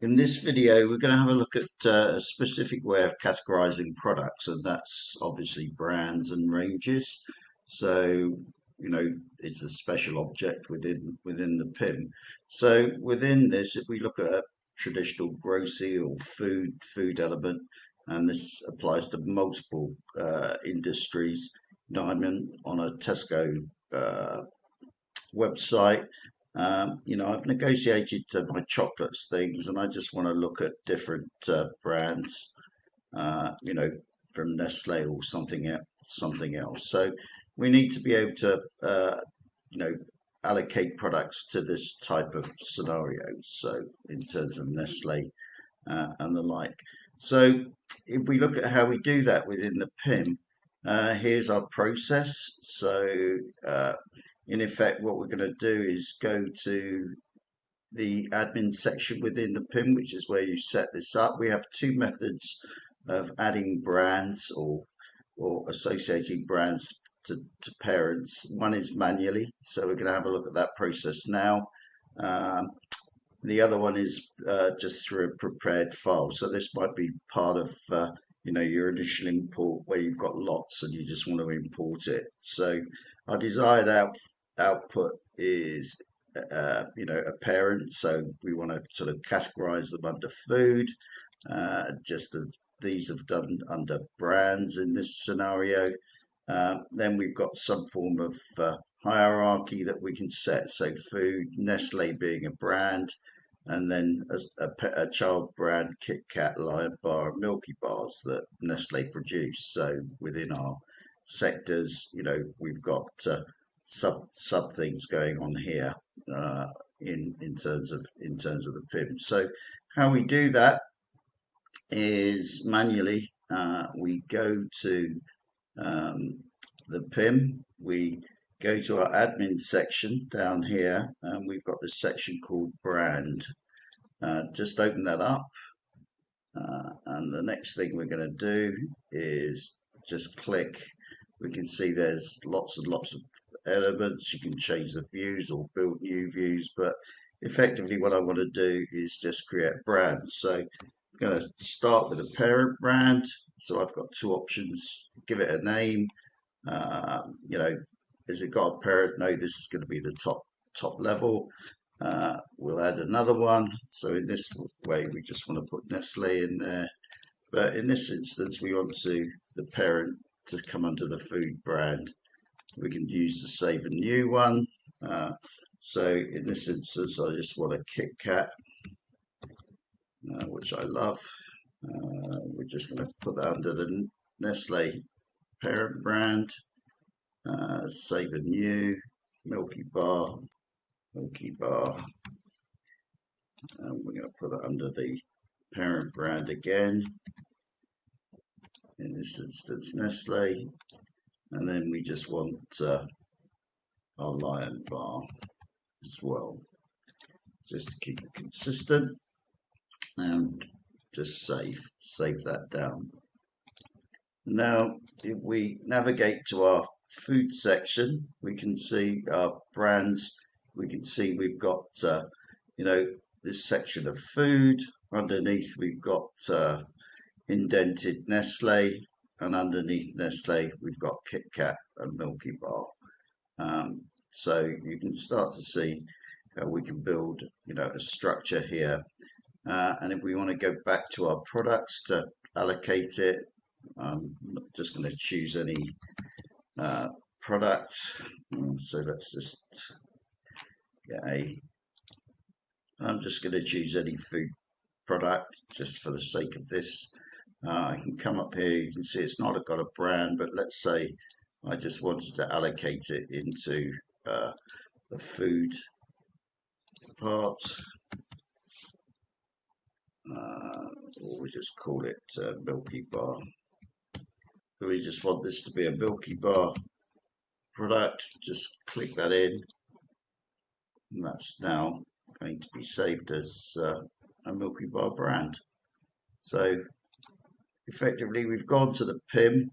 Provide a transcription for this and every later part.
In this video, we're going to have a look at a specific way of categorizing products, and that's obviously brands and ranges. So, it's a special object within the PIM. So within this, if we look at a traditional grocery or food element, and this applies to multiple industries. I'm on a Tesco website. I've negotiated my chocolates things, and I just want to look at different brands, uh, you know, from Nestle or something else. So we need to be able to, you know, allocate products to this type of scenario. So in terms of Nestle and the like. So if we look at how we do that within the PIM, here's our process. So in effect, what we're going to do is go to the admin section within the PIM, which is where you set this up. We have two methods of adding brands or associating brands to parents. One is manually, so we're going to have a look at that process now. Um, the other one is just through a prepared file. So this might be part of your initial import where you've got lots and you just want to import it. So our desired output is a parent. So we want to sort of categorize them under food, just as these have done under brands in this scenario. Then we've got some form of hierarchy that we can set. So food, Nestle being a brand, and then a child brand, Kit Kat, Lion Bar, and Milky Bars that Nestle produce. So within our sectors, we've got sub things going on here in terms of the PIM. So how we do that is manually. We go to the PIM. We go to our admin section down here, and we've got this section called brand. Just open that up, and the next thing we're going to do is just click. We can see there's lots and lots of elements. You can change the views or build new views, but effectively what I want to do is just create brands. So I'm going to start with a parent brand. So I've got two options. Give it a name. Has it got a parent? No, this is going to be the top level. We'll add another one. So in this way, we just want to put Nestle in there. But in this instance, we want the parent to come under the food brand. We can use the save and new one. So in this instance, I just want a Kit Kat, which I love. We're just going to put that under the Nestle parent brand. Save and new, Milky Bar. And we're going to put it under the parent brand again. In this instance, Nestle. And then we just want our Lion Bar as well, just to keep it consistent. And just save that down. Now, if we navigate to our food section, we can see our brands. We can see we've got this section of food. Underneath we've got indented Nestle, and underneath Nestle we've got Kit Kat and Milky Bar. So you can start to see how we can build a structure here. And if we want to go back to our products to allocate it, I'm just going to choose any product. So let's just I'm just going to choose any food product just for the sake of this. I can come up here, you can see it's not got a brand, but let's say I just wanted to allocate it into the food part. Or we just call it Milky Bar. So we just want this to be a Milky Bar product. Just click that in, and that's now going to be saved as a Milky Bar brand. So effectively, we've gone to the PIM,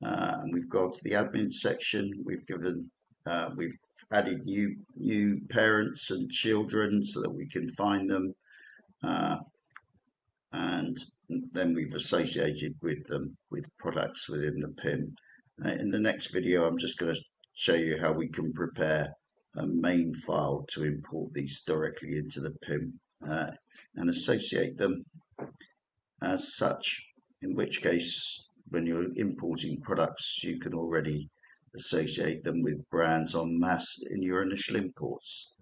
and we've gone to the admin section. We've added new parents and children so that we can find them. uh, and then we've associated with them with products within the PIM. In the next video, I'm just going to show you how we can prepare a main file to import these directly into the PIM and associate them as such, in which case when you're importing products you can already associate them with brands en masse in your initial imports.